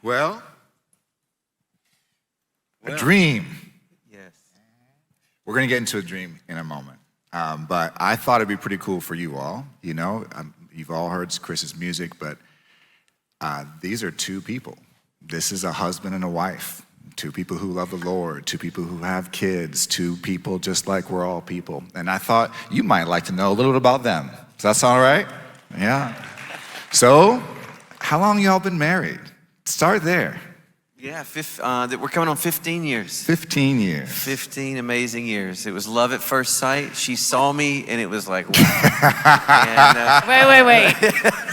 Well, a dream. Yes. We're going to get into a dream in a moment. But I thought it'd be pretty cool for you all. You know, you've all heard Chris's music, but these are two people. This is a husband and a wife. Two people who love the Lord, two people who have kids, two people just like we're all people. And I thought you might like to know a little bit about them. Does that sound all right? Yeah. So, how long y'all been married? Start there. Yeah, we're coming on 15 years. 15 years. 15 amazing years. It was love at first sight. She saw me and it was like, wow. And, Wait.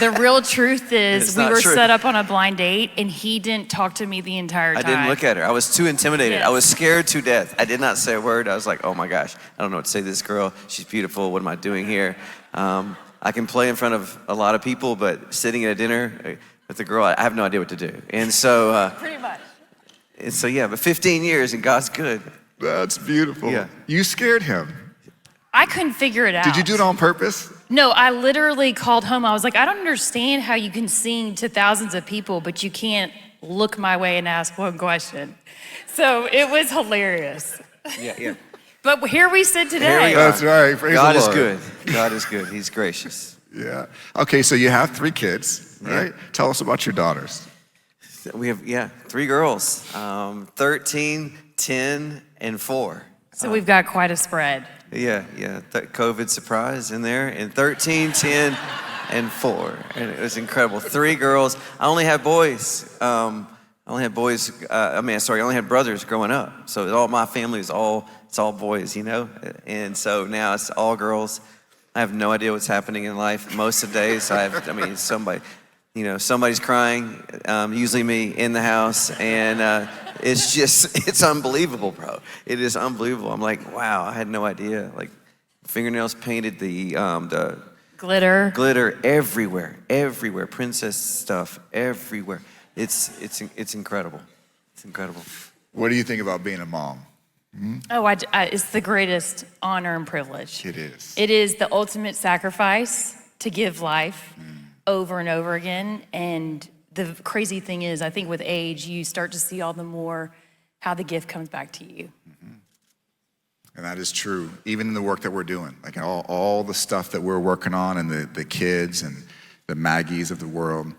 The real truth is we were true. set up on a blind date and he didn't talk to me the entire time. I didn't look at her. I was too intimidated. Yes. I was scared to death. I did not say a word. I was like, oh my gosh, I don't know what to say to this girl. She's beautiful. What am I doing here? I can play in front of a lot of people, but sitting at a dinner with the girl, I have no idea what to do. And so, Pretty much. and so yeah, but 15 years and God's good. That's beautiful. Yeah. You scared him. I couldn't figure it out. Did you do it on purpose? No, I literally called home. I was like, I don't understand how you can sing to thousands of people, but you can't look my way and ask one question. So it was hilarious. Yeah. But here we sit today. Here we are. That's right. Praise God the is Lord. good. God is good. He's gracious. Yeah. Okay, so you have 3 kids, right? Tell us about your daughters. We have, 3 girls, 13, 10, and 4. So we've got quite a spread. Yeah. COVID surprise in there. And 13, 10, and 4. And it was incredible. 3 girls. I only had boys. I only had brothers growing up. So all my family is it's all boys, you know? And so now it's all girls. I have no idea what's happening in life. Most of the days somebody's crying, usually me in the house, and it's unbelievable, bro. It is unbelievable. I'm like, wow, I had no idea. Like, fingernails painted, the Glitter everywhere, princess stuff everywhere. It's incredible. It's incredible. What do you think about being a mom? Oh, it's the greatest honor and privilege. It is. It is the ultimate sacrifice to give life over and over again. And the crazy thing is, I think with age, you start to see all the more how the gift comes back to you. And that is true, even in the work that we're doing. Like all the stuff that we're working on and the kids and the Maggies of the world.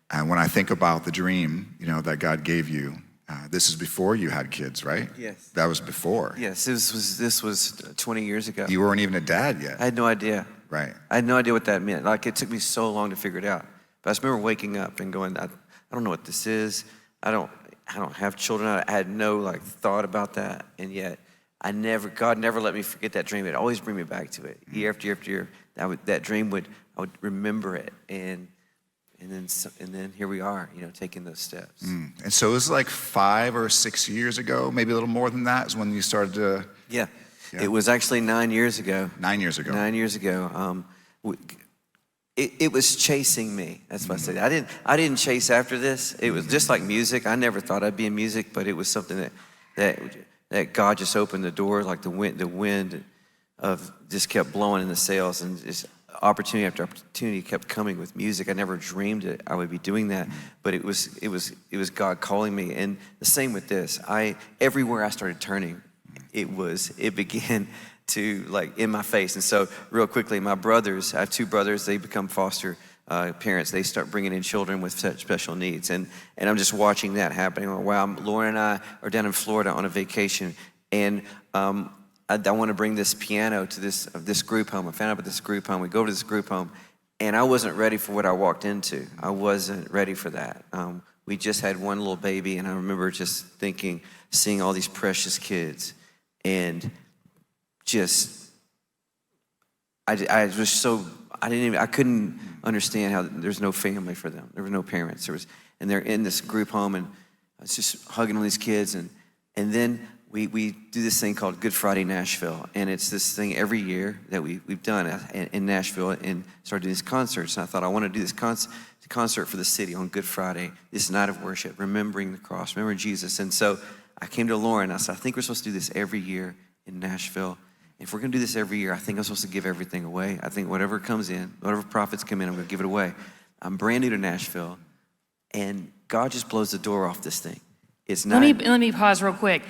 And when I think about the dream, that God gave you, this is before you had kids, right? Yes. That was before. Yes, this was 20 years ago. You weren't even a dad yet. I had no idea. Right. I had no idea what that meant. Like, it took me so long to figure it out. But I just remember waking up and going, I don't know what this is. I don't have children. I had no thought about that. And yet God never let me forget that dream. It always bring me back to it. Year after year after year. That dream I would remember it. And then here we are, taking those steps. And so it was like 5 or 6 years ago, maybe a little more than that, is when you started to... Yeah. It was actually 9 years ago. 9 years ago. 9 years ago. It was chasing me. That's what I said. I didn't chase after this. It was just like music. I never thought I'd be in music, but it was something that God just opened the door, like the wind of just kept blowing in the sails, and just opportunity after opportunity kept coming with music. I never dreamed that I would be doing that, but it was God calling me. And the same with this. Everywhere I started turning, it began to in my face. And so real quickly, my brothers, I have 2 brothers, they become foster parents. They start bringing in children with such special needs. And I'm just watching that happening. Wow, Lauren and I are down in Florida on a vacation, and I want to bring this piano to this group home. I found out about this group home. We go to this group home, and I wasn't ready for what I walked into. I wasn't ready for that. We just had one little baby, and I remember just thinking, seeing all these precious kids, and just, I couldn't understand how there's no family for them. There were no parents. And they're in this group home, and I was just hugging all these kids, and then we do this thing called Good Friday Nashville, and it's this thing every year that we've done in Nashville, and started doing these concerts. And I thought, I want to do this concert for the city on Good Friday, this night of worship, remembering the cross, remembering Jesus. And so I came to Lauren, I said, I think we're supposed to do this every year in Nashville. If we're going to do this every year, I think I'm supposed to give everything away. I think whatever comes in, whatever profits come in, I'm going to give it away. I'm brand new to Nashville. And God just blows the door off this thing. It's Let not. me pause real quick.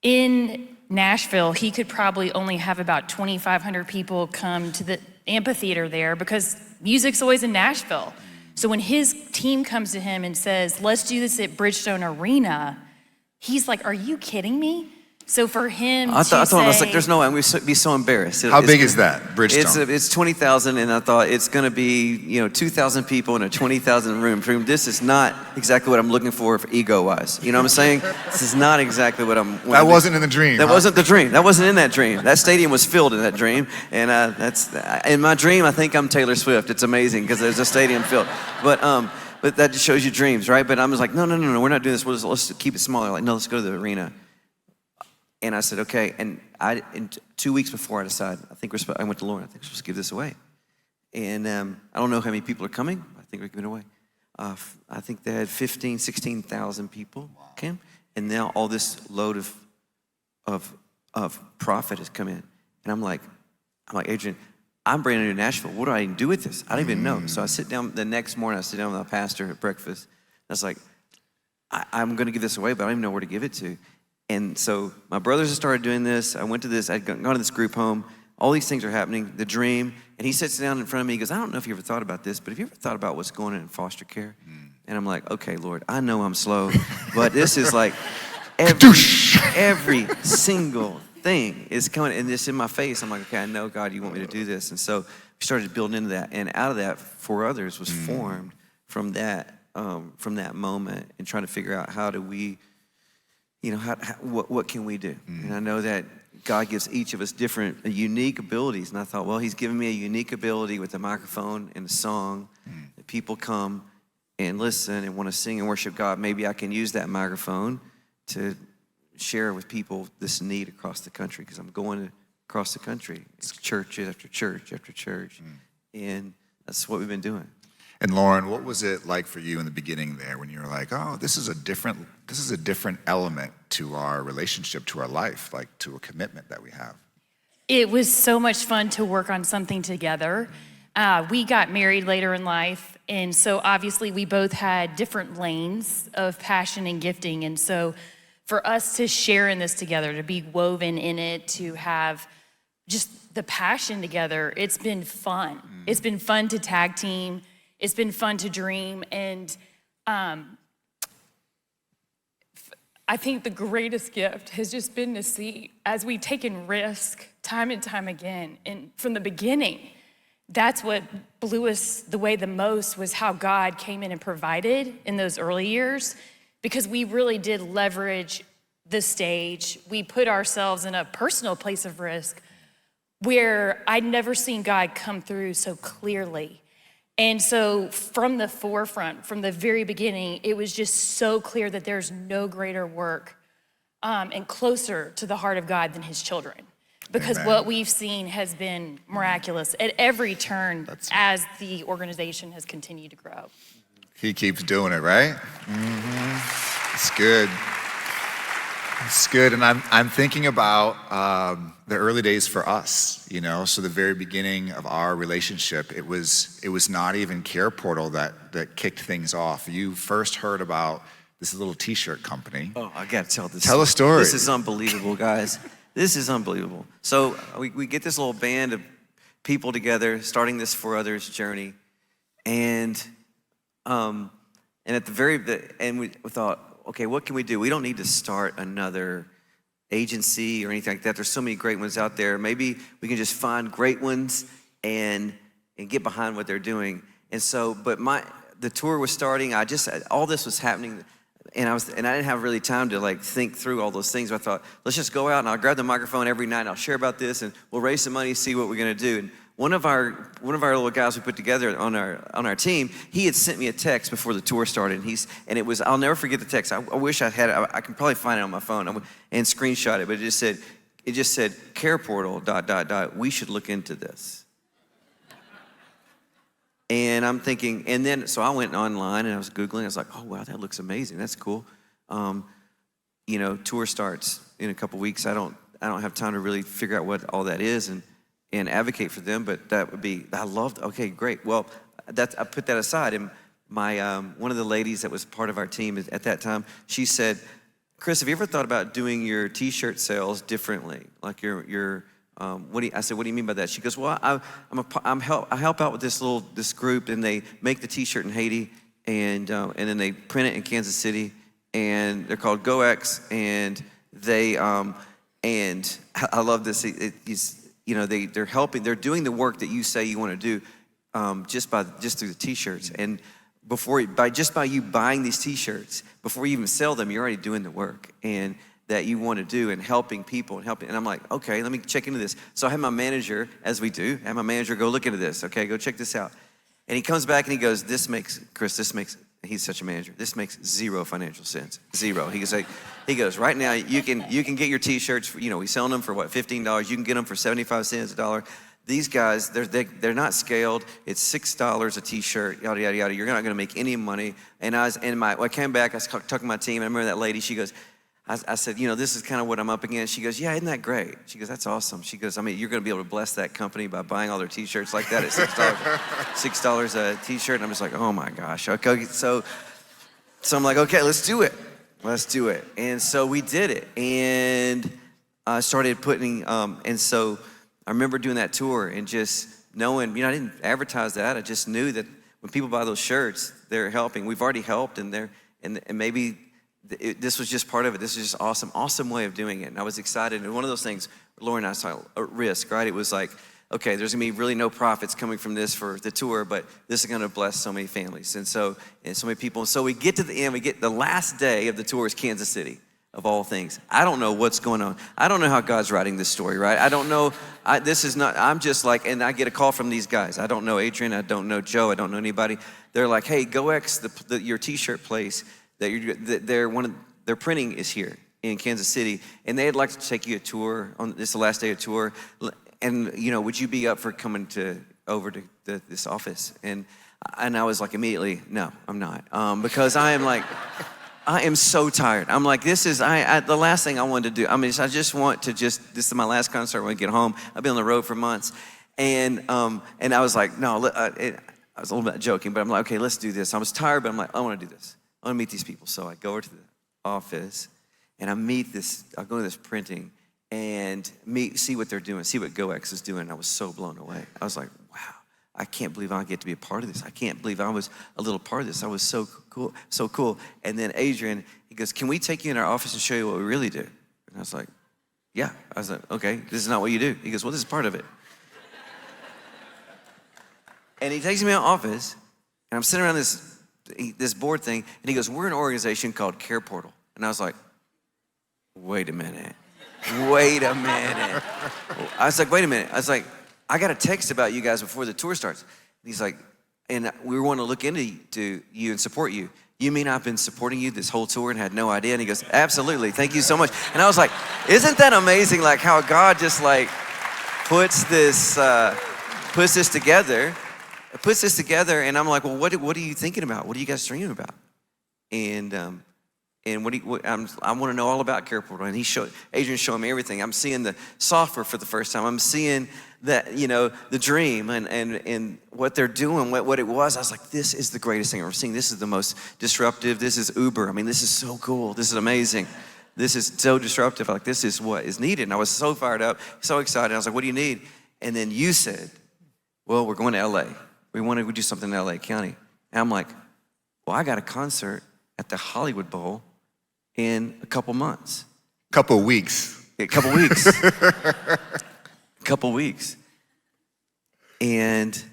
In Nashville, he could probably only have about 2,500 people come to the amphitheater there because music's always in Nashville. So when his team comes to him and says, let's do this at Bridgestone Arena, he's like, are you kidding me? So for him I told him, I was like, say- there's no way, I'm going to be so embarrassed. How big is that, Bridgestone? It's 20,000, and I thought it's going to be 2,000 people in a 20,000 room. This is not exactly what I'm looking for ego-wise. You know what I'm saying? This is not exactly what I'm. That wasn't in the dream. That huh? wasn't the dream. That wasn't in that dream. That stadium was filled in that dream, and that's in my dream. I think I'm Taylor Swift. It's amazing because there's a stadium filled, but that just shows you dreams, right? But I was like, no, we're not doing this. Let's keep it smaller. Like, no, let's go to the arena. And I said, okay. And in 2 weeks before I decided, I went to Lauren, I think we're supposed to give this away. And I don't know how many people are coming. I think we're giving it away. I think they had 15, 16,000 people came. And now all this load of profit has come in. And I'm like, Adrian, I'm brand new to Nashville. What do I even do with this? I don't even know. So I sit down the next morning, I sit down with my pastor at breakfast. I was like, I'm going to give this away, but I don't even know where to give it to. And so my brothers had started doing this. I went to this, I'd gone to this group home. All these things are happening, the dream. And he sits down in front of me, he goes, I don't know if you ever thought about this, but have you ever thought about what's going on in foster care? And I'm like, okay, Lord, I know I'm slow, but this is like every single thing is coming, and it's in my face. I'm like, okay, I know, God, you want me to do this. And so we started building into that. And out of that, For Others was formed from that moment, and trying to figure out how do we, what can we do? And I know that God gives each of us different, unique abilities. And I thought, well, he's given me a unique ability with the microphone and the song. That people come and listen and want to sing and worship God. Maybe I can use that microphone to share with people this need across the country, because I'm going across the country. It's church after church after church. And that's what we've been doing. And Lauren, what was it like for you in the beginning there when you were like, oh, this is a different element to our relationship, to our life, like to a commitment that we have? It was so much fun to work on something together. We got married later in life, and so obviously we both had different lanes of passion and gifting. And so for us to share in this together, to be woven in it, to have just the passion together, it's been fun. It's been fun to tag team. It's been fun to dream. And I think the greatest gift has just been to see, as we've taken risk time and time again, and from the beginning, that's what blew us the way the most, was how God came in and provided in those early years, because we really did leverage the stage. We put ourselves in a personal place of risk where I'd never seen God come through so clearly. And so from the forefront, from the very beginning, it was just so clear that there's no greater work and closer to the heart of God than his children. Because Amen. what we've seen has been miraculous at every turn as the organization has continued to grow. He keeps doing it, right? It's good. It's good. And I'm thinking about the early days for us, so the very beginning of our relationship, it was not even CarePortal that kicked things off. You first heard about this little t-shirt company. Oh, I got to tell this. Tell a story. This is unbelievable, guys. This is unbelievable. So we get this little band of people together, starting this For Others journey, and at the very and we thought, okay, what can we do? We don't need to start another agency or anything like that. There's so many great ones out there. Maybe we can just find great ones and get behind what they're doing. And so, but the tour was starting. All this was happening. And I didn't have really time to think through all those things. I thought, let's just go out and I'll grab the microphone every night and I'll share about this and we'll raise some money, see what we're gonna do. And one of our little guys we put together on our team, he had sent me a text before the tour started, and it was, I'll never forget the text. I wish I had it. I can probably find it on my phone and screenshot it, but it just said CarePortal ... We should look into this. And I'm thinking, and then, so I went online and I was Googling. I was like, oh, wow, that looks amazing. That's cool. Tour starts in a couple weeks. I don't have time to really figure out what all that is and advocate for them, but that would be, okay, great. Well, I put that aside. And one of the ladies that was part of our team at that time, she said, Chris, have you ever thought about doing your T-shirt sales differently? Like I said, what do you mean by that? She goes, well, I help out with this group, and they make the T-shirt in Haiti, and then they print it in Kansas City, and they're called GoX, and they and I love this. They're helping. They're doing the work that you say you want to do, just through the T-shirts, and by you buying these T-shirts, before you even sell them, you're already doing the work and that you want to do, and helping people and I'm like, okay, let me check into this. So I had my manager, as we do, go look into this. Okay, go check this out. And he comes back and he goes, he's such a manager. This makes zero financial sense. Zero. He goes, right now you can get your T-shirts. We selling them for what, $15. You can get them for 75 cents a dollar. These guys, they're not scaled. It's $6 a T-shirt, yada yada yada. You're not going to make any money. And when I came back, I was talking to my team. And I remember that lady. She goes, I said, this is kind of what I'm up against. She goes, yeah, isn't that great? She goes, that's awesome. She goes, you're going to be able to bless that company by buying all their T-shirts like that at $6 a T-shirt. And I'm just like, oh my gosh. Okay, so I'm like, okay, let's do it. And so we did it, and I started putting. And so I remember doing that tour and just knowing, I didn't advertise that. I just knew that when people buy those shirts, they're helping. We've already helped, and maybe. This was just part of it. This is just awesome way of doing it. And I was excited. And one of those things, Lauren and I saw a risk, right? It was like, okay, there's gonna be really no profits coming from this for the tour, but this is gonna bless so many families and so many people. So we get to the end, we get the last day of the tour is Kansas City, of all things. I don't know what's going on. I don't know how God's writing this story, right? I don't know. I'm just like, and I get a call from these guys. I don't know Adrian, I don't know Joe, I don't know anybody. They're like, hey, GoX, your T-shirt place, their printing is here in Kansas City, and they'd like to take you a tour on this, the last day of tour, and would you be up for coming over to this office? And I was like immediately, no, I'm not, because I am so tired. I'm like, this is the last thing I wanted to do. I just want to this is my last concert when I get home. I've been on the road for months, and I was like, no, I was a little bit joking, but I'm like, okay, let's do this. I was tired, but I'm like, I want to do this. I want to meet these people. So I go over to the office, and I go to this printing and see what they're doing, see what GoX is doing. And I was so blown away. I was like, wow, I can't believe I get to be a part of this. I can't believe I was a little part of this. I was so cool. And then Adrian, he goes, can we take you in our office and show you what we really do? And I was like, yeah. I was like, okay, this is not what you do. He goes, well, this is part of it. And he takes me in my office, and I'm sitting around this board thing, and he goes, we're an organization called CarePortal. And I was like, wait a minute. I was like, wait a minute. I was like, I got a text about you guys before the tour starts. And he's like, and we want to look into you and support you. You mean I've been supporting you this whole tour and had no idea? And he goes, absolutely, thank you so much. And I was like, isn't that amazing, like how God just like puts this together, and I'm like, well, what are you thinking about? What are you guys dreaming about? And I want to know all about CarePortal. And Adrian showing me everything. I'm seeing the software for the first time. I'm seeing that, the dream and what they're doing, what it was. I was like, this is the greatest thing I've ever seen. This is the most disruptive. This is Uber. This is so cool. This is amazing. This is so disruptive. Like, this is what is needed. And I was so fired up, so excited. I was like, what do you need? And then you said, well, we're going to LA. We want to do something in LA County. And I'm like, well, I got a concert at the Hollywood Bowl in a couple months. Couple weeks. A couple weeks. And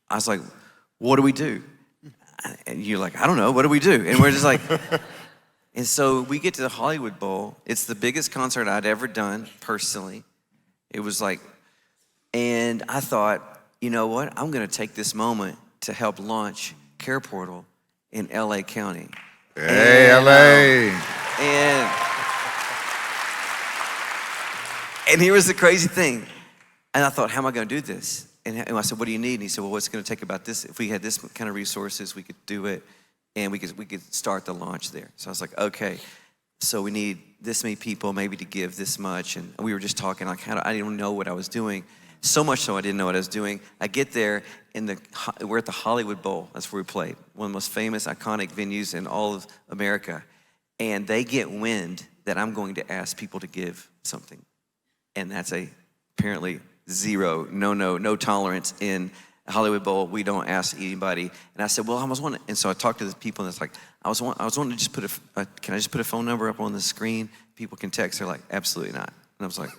I was like, what do we do? And you're like, I don't know, what do we do? And we're just like, and so we get to the Hollywood Bowl. It's the biggest concert I'd ever done personally. It was like, and I thought, you know what? I'm going to take this moment to help launch CarePortal in LA County. Hey, LA. And here was the crazy thing. And I thought, how am I going to do this? And I said, what do you need? And he said, well, what's going to take about this? If we had this kind of resources, we could do it, and we could start the launch there. So I was like, okay. So we need this many people maybe to give this much. And we were just talking, like, I didn't know what I was doing. So much so I didn't know what I was doing. I get there, and we're at the Hollywood Bowl. That's where we played. One of the most famous, iconic venues in all of America. And they get wind that I'm going to ask people to give something. And that's apparently zero, no tolerance in Hollywood Bowl. We don't ask anybody. And I said, well, I was wanting, and so I talked to the people, and it's like, I was wanting to just put can I just put a phone number up on the screen? People can text. They're like, absolutely not. And I was like,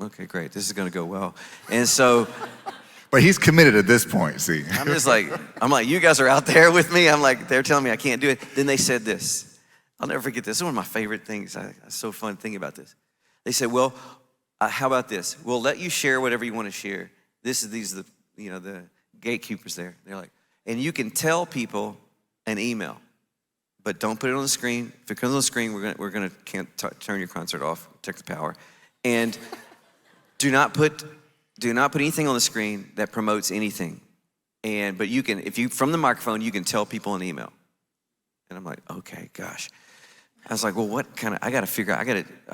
okay, great. This is going to go well. And so. But he's committed at this point, see. I'm like, you guys are out there with me. I'm like, they're telling me I can't do it. Then they said this. I'll never forget this. This is one of my favorite things. It's so fun thinking about this. They said, well, how about this? We'll let you share whatever you want to share. These are the gatekeepers there. They're like, and you can tell people an email, but don't put it on the screen. If it comes on the screen, we're gonna can't turn your concert off, take the power, and do not put anything on the screen that promotes anything. But you can, from the microphone, you can tell people an email. And I'm like, okay, gosh. I was like, well, what kind of? I got to figure out. I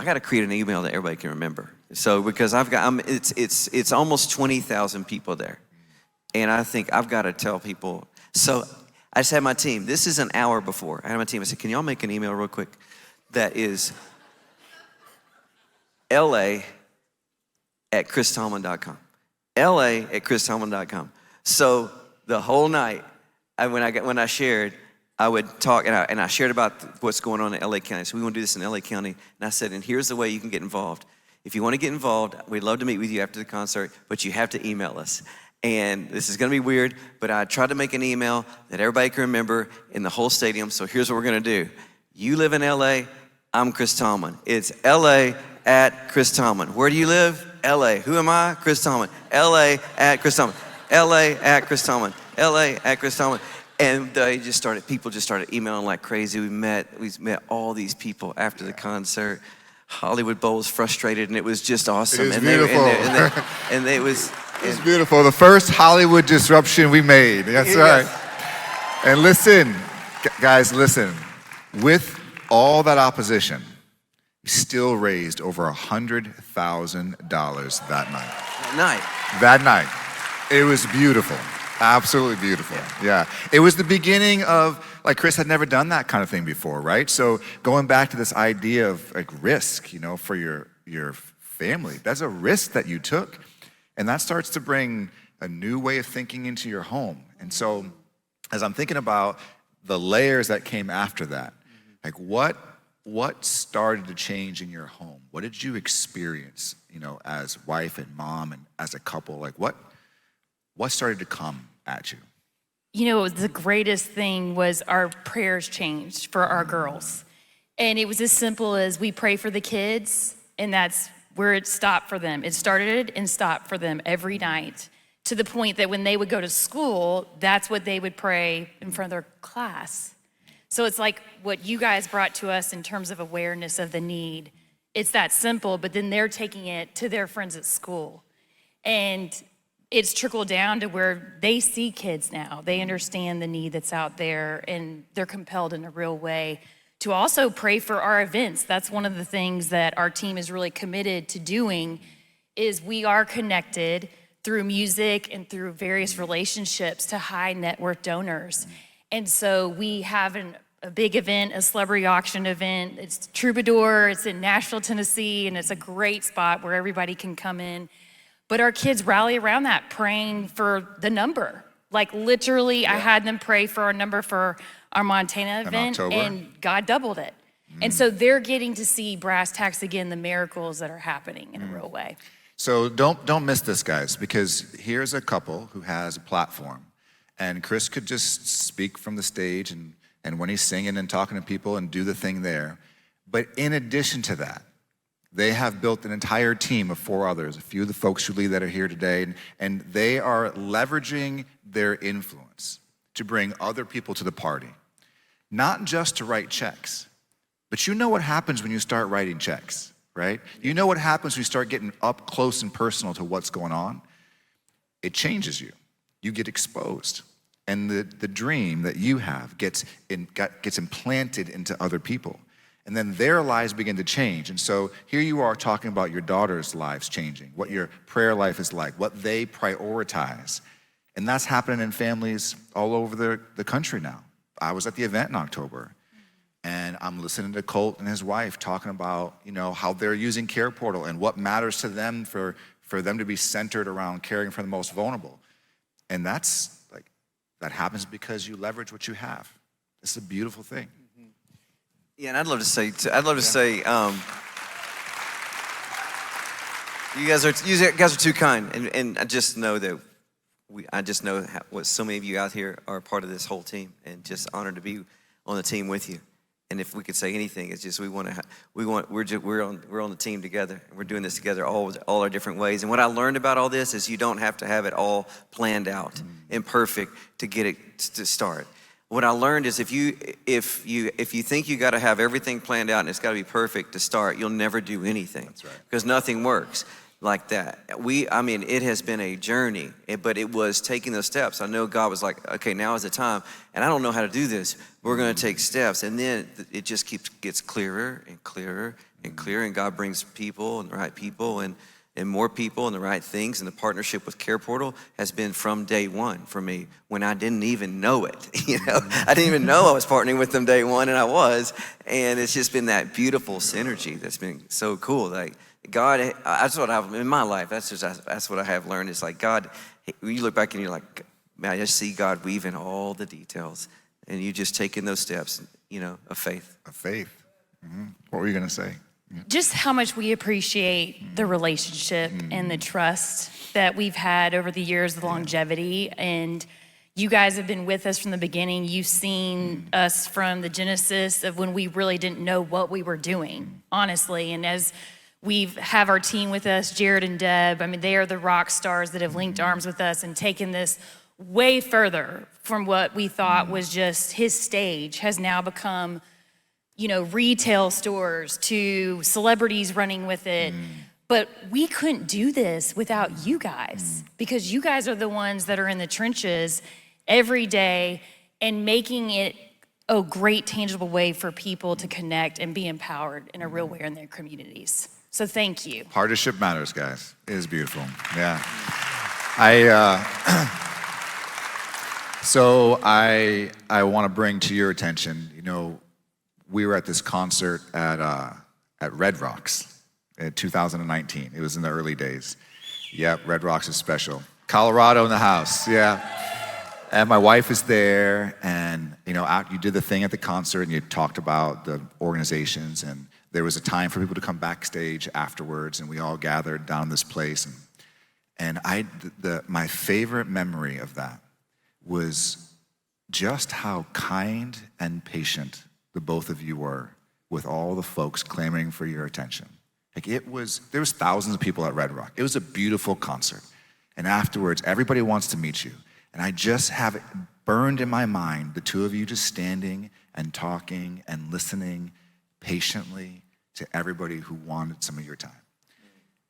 got to create an email that everybody can remember. So because it's almost 20,000 people there, and I think I've got to tell people. So I just had my team. This is an hour before. I had my team. I said, can y'all make an email real quick? That is LA@ChrisTomlin.com. LA@ChrisTomlin.com. So the whole night, when I shared, I would talk, and I shared about what's going on in LA County. So we want to do this in LA County. And I said, and here's the way you can get involved. If you want to get involved, we'd love to meet with you after the concert, but you have to email us. And this is going to be weird, but I tried to make an email that everybody can remember in the whole stadium. So here's what we're going to do. You live in LA, I'm Chris Tomlin. It's LA@Chris Tomlin. Where do you live? LA. Who am I? Chris Tomlin. LA@Chris Tomlin. LA@Chris Tomlin. LA@Chris Tomlin. And people just started emailing like crazy. We met all these people after the concert. Hollywood Bowl was frustrated, and it was just awesome. It was beautiful. It was beautiful. The first Hollywood disruption we made. That's right. And listen, guys, listen. With all that opposition, we still raised over $100,000 that night. That night. It was beautiful. Absolutely beautiful. Yeah. It was the beginning of, like, Chris had never done that kind of thing before, right? So going back to this idea of like risk, for your family, that's a risk that you took. And that starts to bring a new way of thinking into your home. And so as I'm thinking about the layers that came after that, like what started to change in your home? What did you experience, as wife and mom and as a couple? Like what started to come at you? The greatest thing was our prayers changed for our girls. And it was as simple as we pray for the kids, and that's where it stopped for them. It started and stopped for them every night, to the point that when they would go to school, that's what they would pray in front of their class. So it's like what you guys brought to us in terms of awareness of the need. It's that simple, but then they're taking it to their friends at school. And it's trickled down to where they see kids now. They understand the need that's out there, and they're compelled in a real way to also pray for our events. That's one of the things that our team is really committed to doing, is we are connected through music and through various relationships to high net worth donors. And so we have a big event, a celebrity auction event. It's Troubadour, it's in Nashville, Tennessee, and it's a great spot where everybody can come in. But our kids rally around that, praying for the number. Like literally, I had them pray for our number for our Montana event, and God doubled it. And so they're getting to see brass tacks again, the miracles that are happening in a real way. So don't miss this, guys, because here's a couple who has a platform, and Chris could just speak from the stage and when he's singing and talking to people and do the thing there. But in addition to that, they have built an entire team of 4 others, a few of the folks who lead that are here today, and they are leveraging their influence to bring other people to the party. Not just to write checks, but you know what happens when you start writing checks, right? You know what happens when you start getting up close and personal to what's going on? It changes you. You get exposed. And the dream that you have gets implanted into other people. And then their lives begin to change. And so here you are talking about your daughter's lives changing, what your prayer life is like, what they prioritize. And that's happening in families all over the country now. I was at the event in October, and I'm listening to Colt and his wife talking about, how they're using CarePortal and what matters to them for them to be centered around caring for the most vulnerable. And that happens because you leverage what you have. It's a beautiful thing. Yeah, and I'd love to say, you guys are too kind, and I just know that what so many of you out here are part of this whole team, and just honored to be on the team with you. And if we could say anything, it's just we're on the team together, and we're doing this together all our different ways. And what I learned about all this is you don't have to have it all planned out and perfect to get it to start. What I learned is if you think you got to have everything planned out and it's got to be perfect to start, you'll never do anything. That's right. Because nothing works like that. It has been a journey, but it was taking those steps. I know God was like, okay, now is the time, and I don't know how to do this. We're going to take steps, and then it just gets clearer and clearer and clearer, and God brings people and the right people and more people and the right things. And the partnership with CarePortal has been from day one for me when I didn't even know it. I didn't even know I was partnering with them day one, and I was. And it's just been that beautiful synergy that's been so cool. Like God, that's what I've in my life. That's what I have learned. It's like God. When you look back and you're like, man, I just see God weaving all the details, and you just taking those steps, of faith. Of faith. Mm-hmm. What were you going to say? Just how much we appreciate the relationship and the trust that we've had over the years, the longevity. And you guys have been with us from the beginning. You've seen us from the genesis of when we really didn't know what we were doing, honestly. And as we have our team with us, Jared and Deb, they are the rock stars that have linked arms with us and taken this way further from what we thought was just his stage, has now become retail stores to celebrities running with it. But we couldn't do this without you guys, because you guys are the ones that are in the trenches every day and making it a great, tangible way for people to connect and be empowered in a real way in their communities. So thank you. Partnership matters, guys. It is beautiful. Yeah. So I want to bring to your attention, we were at this concert at Red Rocks in 2019. It was in the early days. Yep, Red Rocks is special. Colorado in the house, yeah. And my wife is there, and you did the thing at the concert, and you talked about the organizations, and there was a time for people to come backstage afterwards, and we all gathered down this place. And my favorite memory of that was just how kind and patient the both of you were with all the folks clamoring for your attention. There was thousands of people at Red Rock. It was a beautiful concert. And afterwards, everybody wants to meet you. And I just have it burned in my mind, the two of you just standing and talking and listening patiently to everybody who wanted some of your time.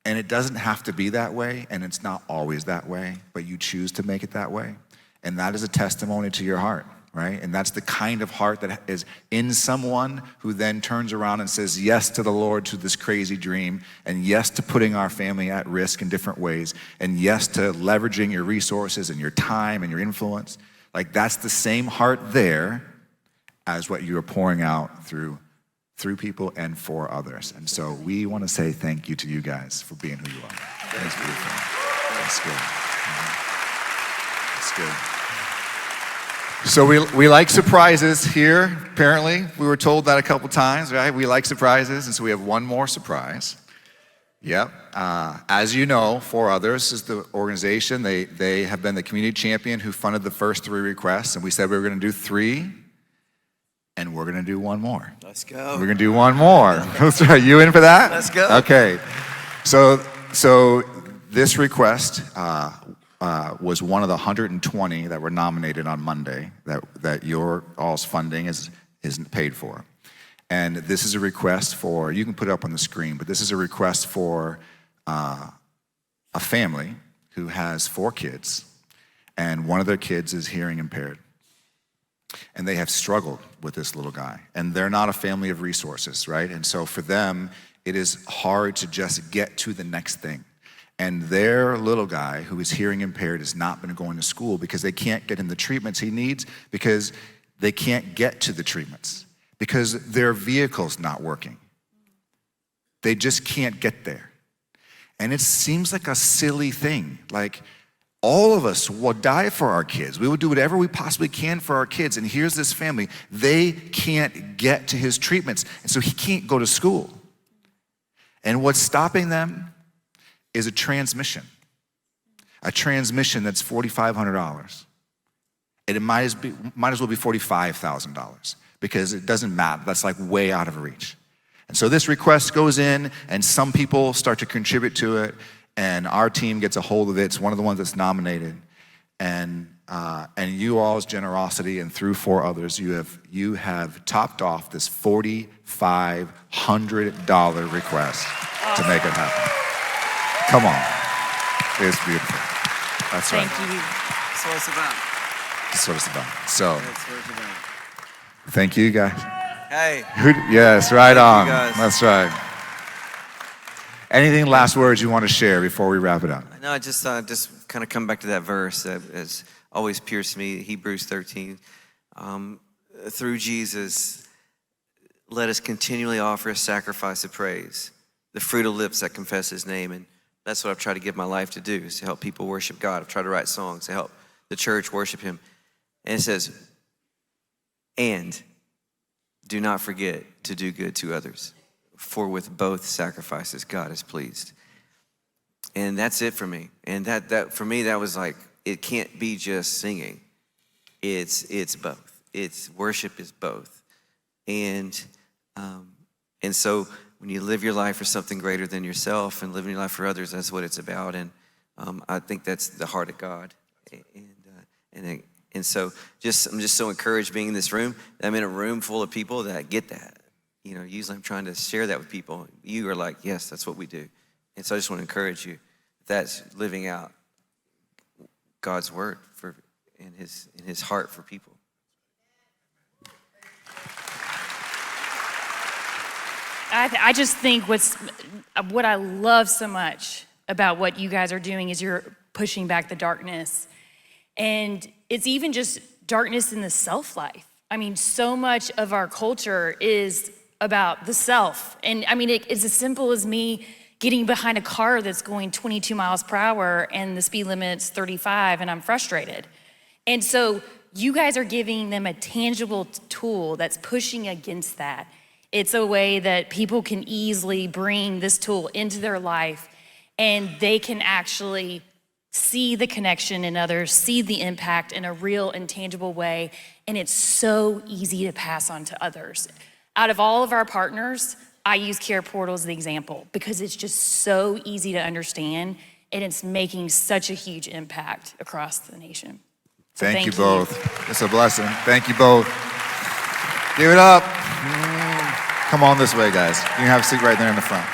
And it doesn't have to be that way, and it's not always that way, but you choose to make it that way. And that is a testimony to your heart, right? And that's the kind of heart that is in someone who then turns around and says yes to the Lord, to this crazy dream, and yes to putting our family at risk in different ways, and yes to leveraging your resources and your time and your influence. Like, that's the same heart there as what you are pouring out through people and for others. And so we want to say thank you to you guys for being who you are. That's beautiful. That's good. That's good. So we like surprises here, apparently. We were told that a couple times, right? We like surprises, and so we have one more surprise. Yep. As you know, For Others is the organization. They have been the community champion who funded the first 3 requests, and we said we were going to do 3, and we're going to do one more. Let's go. We're going to do one more. Are you in for that? Let's go. Okay. So this request was one of the 120 that were nominated on Monday that your all's funding isn't paid for. And this is a request for, you can put it up on the screen, but this is a request for a family who has 4 kids, and one of their kids is hearing impaired. And they have struggled with this little guy. And they're not a family of resources, right? And so for them, it is hard to just get to the next thing. And their little guy, who is hearing impaired, has not been going to school because they can't get him the treatments he needs, because they can't get to the treatments, because their vehicle's not working. They just can't get there. And it seems like a silly thing. Like, all of us will die for our kids. We will do whatever we possibly can for our kids. And here's this family. They can't get to his treatments. And so he can't go to school. And what's stopping them is a transmission that's $4,500. And it might as well be $45,000, because it doesn't matter. That's like way out of reach. And so this request goes in, and some people start to contribute to it, and our team gets a hold of it. It's one of the ones that's nominated. And you all's generosity, and through 4 others, you have topped off this $4,500 request to make it happen. Come on. It's beautiful. That's right. Thank you. That's what it's about. That's what it's about. So, That's what it's about. thank you guys. Hey. Yes, right on. you guys. That's right. Anything last words you want to share before we wrap it up? No, I just kind of come back to that verse that has always pierced me, Hebrews 13. Through Jesus, let us continually offer a sacrifice of praise, the fruit of lips that confess his name. And that's what I've tried to give my life to do, is to help people worship God. I've tried to write songs to help the church worship him. And it says, and do not forget to do good to others, for with both sacrifices God is pleased. And that's it for me. And that for me, that was like, it can't be just singing. It's both. It's worship is both. And so when you live your life for something greater than yourself and living your life for others, that's what it's about. And I think that's the heart of God. And so I'm just so encouraged being in this room. I'm in a room full of people that get that. You know, usually I'm trying to share that with people. You are like, yes, that's what we do. And so I just want to encourage you. That's living out God's word in his heart for people. I just think what I love so much about what you guys are doing is you're pushing back the darkness. And it's even just darkness in the self-life. I mean, so much of our culture is about the self. And I mean, it's as simple as me getting behind a car that's going 22 miles per hour and the speed limit's 35 and I'm frustrated. And so you guys are giving them a tangible tool that's pushing against that. It's a way that people can easily bring this tool into their life, and they can actually see the connection in others, see the impact in a real and tangible way, and it's so easy to pass on to others. Out of all of our partners, I use CarePortal as the example because it's just so easy to understand, and it's making such a huge impact across the nation. So Thank you both. It's a blessing. Thank you both. Give it up. Come on this way, guys. You can have a seat right there in the front.